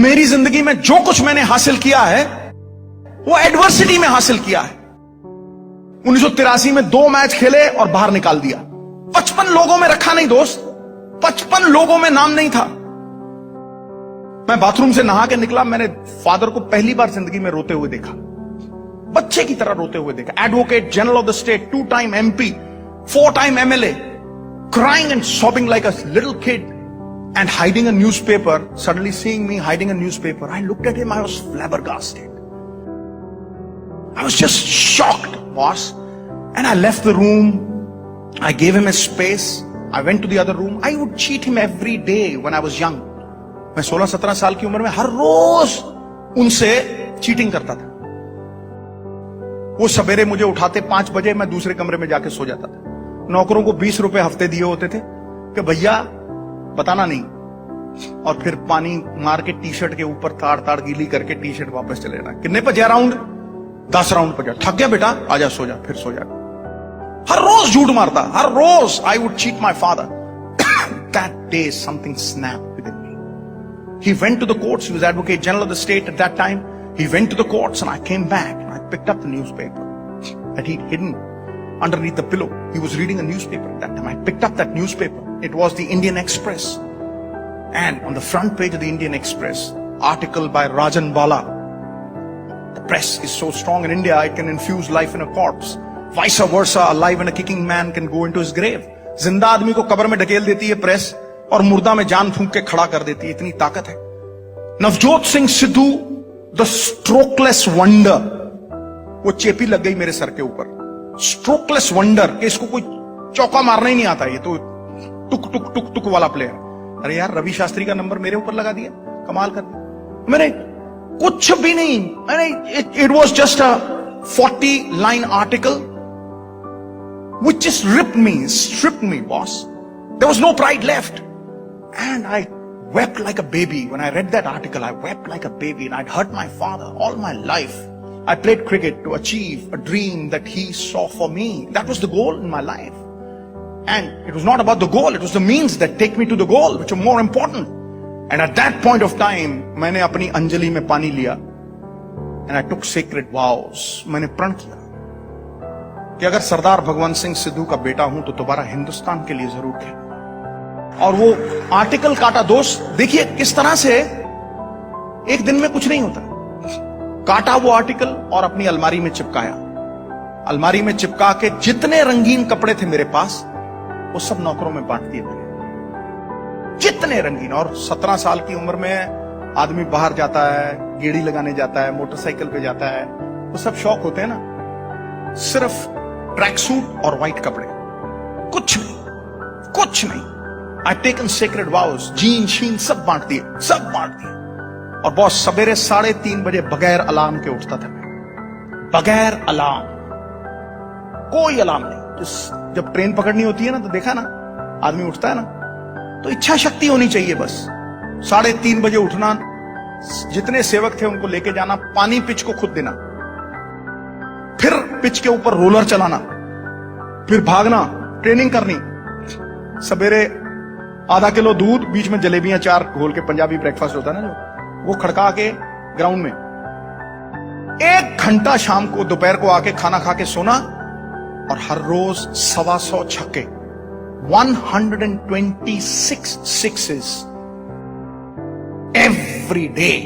मेरी जिंदगी में जो कुछ मैंने हासिल किया है वो एडवर्सिटी में हासिल किया है। 1983 में 2 मैच खेले और बाहर निकाल दिया। 55 लोगों में रखा नहीं दोस्त, 55 लोगों में नाम नहीं था। मैं बाथरूम से नहा के निकला, मैंने फादर को पहली बार जिंदगी में रोते हुए देखा, बच्चे की तरह रोते हुए देखा। Advocate general of the state, 2 time MP, 4 time MLA, crying and sobbing like a little kid and hiding a newspaper. Suddenly seeing me hiding a newspaper, I looked at him, I was flabbergasted. I was just shocked, boss. And I left the room. I gave him his space. I went to the other room. I would cheat him every day when I was young. मैं 16-17 साल की उम्र में हर रोज उनसे cheating करता था। वो सवेरे मुझे उठाते 5 बजे, मैं दूसरे कमरे में जाके सो जाता था। नौकरों को 20 रुपए हफ्ते दिए होते थे कि भैया बताना नहीं, और फिर पानी मार के टी-शर्ट के ऊपर ताड़ गीली करके टी-शर्ट वापस चले जाना। कितने पे जा राउंड? 10 राउंड पे जा। थक गया बेटा, आजा सो जा, फिर सो जा। हर रोज झूठ मारता, हर रोज। I would cheat my father. That day something snapped within me. He went to the courts. He was Advocate General of the state at that time. He went to the courts and I came back and I picked up the newspaper that he'd hidden underneath the pillow. He was reading a newspaper at that time. I picked up that newspaper. It was the Indian Express. And on the front page of the Indian Express, article by Rajan Bala. The press is so strong in India, it can infuse life in a corpse. Vice versa, a live and a kicking man can go into his grave. जिंदा आदमी को कब्र में ढकेल देती है press, और मुर्दा में जान फूंक के खड़ा कर देती है। इतनी ताकत है। Navjot Singh Sidhu, the strokeless wonder, वो चेपी लग गई मेरे सर के ऊपर। स्ट्रोकलेस वंडर, इसको कोई चौका मारना ही नहीं आता, ये तो टुक टुक टुक टुक वाला प्लेयर। अरे यार, रवि शास्त्री का नंबर मेरे ऊपर लगा दिया, कमाल कर दिया। मैंने कुछ भी नहीं, it was just a 40-line article which just stripped me, boss. There was no pride left. And I wept like a baby. When I read that article, I wept like a baby, and I'd hurt my father all my life. I played cricket to achieve a dream that he saw for me. That was the goal in my life. And it was not about the goal, it was the means that take me to the goal, which are more important. And at that point of time, मैंने अपनी अंजलि में पानी लिया, and I took sacred vows. मैंने प्रण किया कि अगर सरदार भगवंत सिंह सिद्धू का बेटा हूं तो दोबारा हिंदुस्तान के लिए जरूर खेलूंगा। और वो आर्टिकल काटा दोस्त, देखिए किस तरह से एक दिन में कुछ नहीं होता। काटा वो आर्टिकल और अपनी अलमारी में चिपकाया। अलमारी में चिपका के जितने रंगीन कपड़े थे मेरे पास, वो सब नौकरों में बांट दिए मैंने। जितने रंगीन। और 17 साल की उम्र में आदमी बाहर जाता है, गेड़ी लगाने जाता है, मोटरसाइकिल पे जाता है, वो सब शौक होते हैं ना। सिर्फ ट्रैक सूट और व्हाइट कपड़े, कुछ नहीं, कुछ नहीं। आई टेकन सेक्रेड वाउस, जीन शीन सब बांट दिए, सब बांट दिए। और बॉस, सवेरे 3:30 बजे बगैर अलार्म के उठता था मैं, बगैर अलार्म, कोई अलार्म नहीं। जब ट्रेन पकड़नी होती है ना, तो देखा ना, आदमी उठता है ना, तो इच्छा शक्ति होनी चाहिए बस। 3:30 बजे उठना, जितने सेवक थे उनको लेके जाना, पानी पिच को खुद देना, फिर पिच के ऊपर रोलर चलाना, फिर भागना, ट्रेनिंग करनी। सवेरे आधा किलो दूध, बीच में जलेबियां 4 घोल के, पंजाबी ब्रेकफास्ट होता है ना जो, वो खड़का के ग्राउंड में 1 घंटा, शाम को दोपहर को आके खाना खा के सोना। और हर रोज 125 छक्के, 126 sixes every day,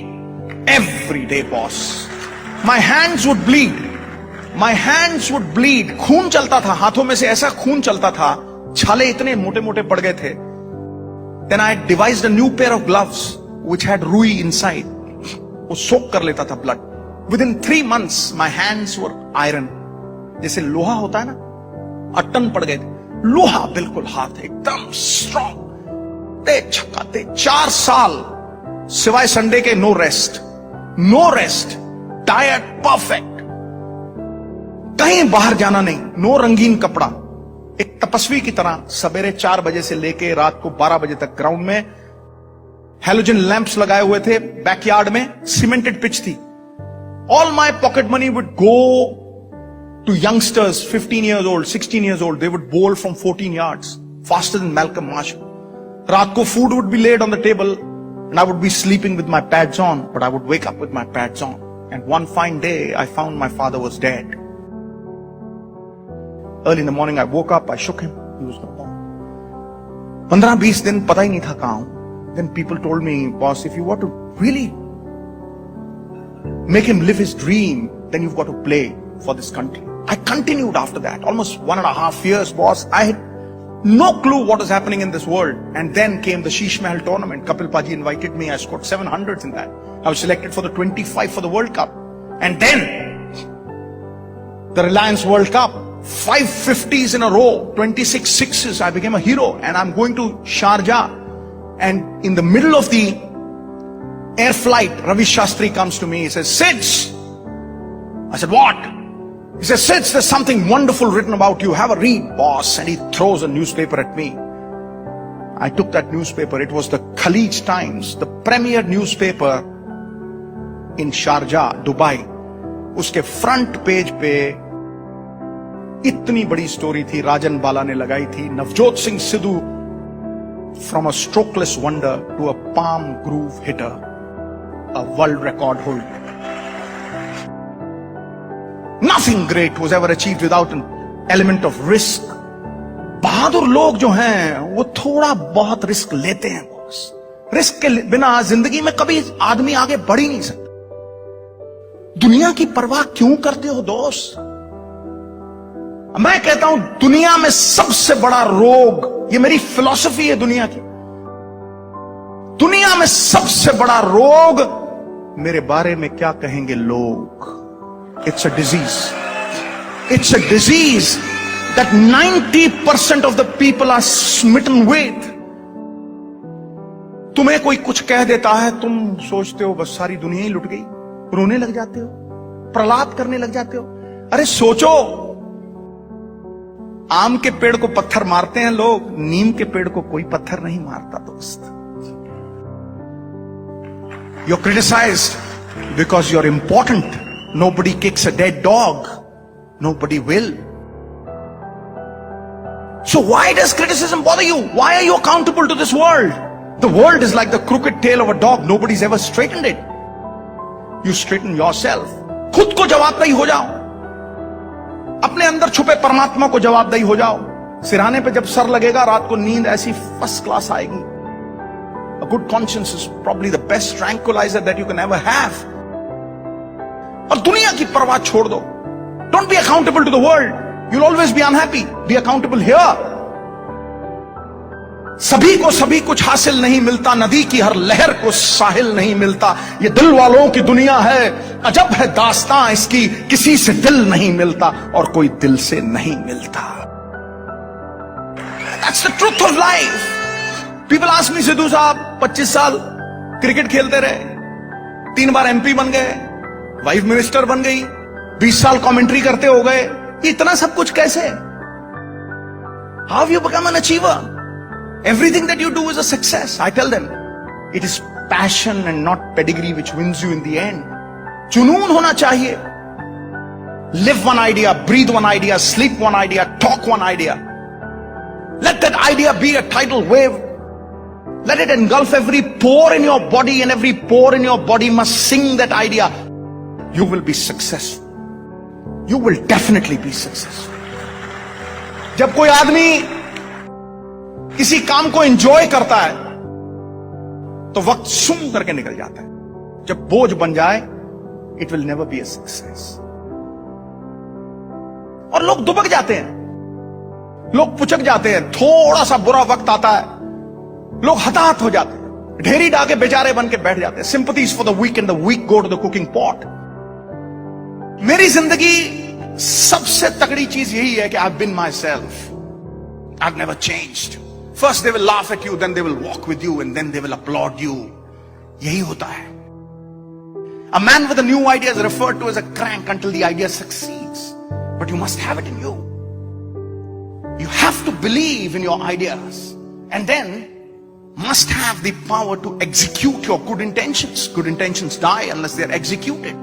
boss. My hands would bleed. My hands would bleed. खून चलता था हाथों में से, ऐसा खून चलता था, छाले इतने मोटे मोटे पड़ गए थे। Then I devised a new pair of gloves which had ruई inside. वो सोक कर लेता था blood. Within 3 months my hands were iron. जैसे लोहा होता है ना, अट्टन पड़ गए थे, लोहा बिल्कुल, हाथ एकदम स्ट्रॉन्ग। ते छक्का ते 4 साल सिवाय संडे के नो रेस्ट, डाइट परफेक्ट, कहीं बाहर जाना नहीं, नो रंगीन कपड़ा। एक तपस्वी की तरह सवेरे 4 बजे से लेके रात को 12 बजे तक ग्राउंड में। हेलोजन लैंप्स लगाए हुए थे बैकयार्ड में, सीमेंटेड पिच थी। All my pocket money would go to youngsters, 15 years old, 16 years old. They would bowl from 14 yards, faster than Malcolm Marshall. रात को food would be laid on the table, and I would be sleeping with my pads on, but I would wake up with my pads on. And one fine day, I found my father was dead. Early in the morning, I woke up, I shook him, he was no more. 15-20 दिन पता ही नहीं था कहां हूं. Then people told me, boss, if you want to really make him live his dream, then you've got to play for this country. I continued after that, almost 1.5 years, boss. I had no clue what was happening in this world. And then came the Sheesh Mahal tournament. Kapil Paji invited me. I scored 700s in that. I was selected for the 25 for the World Cup. And then the Reliance World Cup, 5 50s in a row, 26 sixes. I became a hero. And I'm going to Sharjah. And in the middle of the air flight, Ravi Shastri comes to me. He says, "Sids." I said, "What?" He says, "Sids, there's something wonderful written about you. Have a read, boss." And he throws a newspaper at me. I took that newspaper. It was the Khalij Times, the premier newspaper in Sharjah, Dubai. उसके front page पे इतनी बड़ी story थी, राजन बाला ने लगाई थी, Navjot Singh Sidhu from a strokeless wonder to a palm groove hitter, a world record holder. Nothing great was ever achieved without an element of risk. बहादुर लोग जो हैं वो थोड़ा बहुत रिस्क लेते हैं बॉस. रिस्क के बिना जिंदगी में कभी आदमी आगे बढ़ ही नहीं सकता. दुनिया की परवाह क्यों करते हो दोस्त? मैं कहता हूं दुनिया में सबसे बड़ा रोग, ये मेरी फिलॉसफी है दुनिया की, दुनिया में सबसे बड़ा रोग मेरे बारे में क्या कहेंगे लोग. It's a disease. It's a disease that 90% of the people are smitten with. तुम्हें कोई कुछ कह देता है, तुम सोचते हो बस सारी दुनिया ही लुट गई, रोने लग जाते हो, प्रलाप करने लग जाते हो. अरे सोचो, आम के पेड़ को पत्थर मारते हैं लोग, नीम के पेड़ को कोई पत्थर नहीं मारता दोस्त. You're criticized because you're important. Nobody kicks a dead dog. Nobody will. So why does criticism bother you? Why are you accountable to this world? The world is like the crooked tail of a dog. Nobody's ever straightened it. You straighten yourself. खुद को जवाबदेही हो जाओ. अपने अंदर छुपे परमात्मा को जवाबदेही हो जाओ. सिरहाने पे जब सर लगेगा, रात को नींद ऐसी फर्स्ट क्लास आएगी. A good conscience is probably the best tranquilizer that you can ever have. और दुनिया की परवाह छोड़ दो. Don't be accountable to the world. You'll always be unhappy. Be accountable here. सभी को सभी कुछ हासिल नहीं मिलता, नदी की हर लहर को साहिल नहीं मिलता. ये दिल वालों की दुनिया है, अजब है दास्तां इसकी, किसी से दिल नहीं मिलता और कोई दिल से नहीं मिलता. That's the truth of life. People ask me, Sidhu साहब 25 साल क्रिकेट खेलते रहे, 3 बार MP बन गए, वाइफ मिनिस्टर बन गई, 20 साल कमेंट्री करते हो गए, इतना सब कुछ कैसे? How have you become an achiever? Everything that you do is a success. I tell them, it is passion and not pedigree which wins you in the end. जुनून होना चाहिए. Live one idea, breathe one idea, sleep one idea, talk one idea. Let that idea be a tidal wave. Let it engulf every pore in your body, and every pore in your body must sing that idea. You will be successful. You will definitely be successful. जब कोई आदमी किसी काम को enjoy करता है तो वक्त सुन करके निकल जाता है. जब बोझ बन जाए, it will never be a success. और लोग दुबक जाते हैं, लोग पुचक जाते हैं. थोड़ा सा बुरा वक्त आता है, लोग हताहत हो जाते हैं, ढेरी डाके बेचारे बन के बैठ जाते हैं. Sympathies for the weak, and the weak go to the cooking pot. मेरी जिंदगी सबसे तगड़ी चीज यही है कि I've been myself. I've never changed. First they will laugh at you, then they will walk with you, and then they will applaud you. यही होता है. A man with a new idea is referred to as a crank until the idea succeeds. But you must have it in you. You have to believe in your ideas, and then must have the power to execute your good intentions. Good intentions die unless they are executed.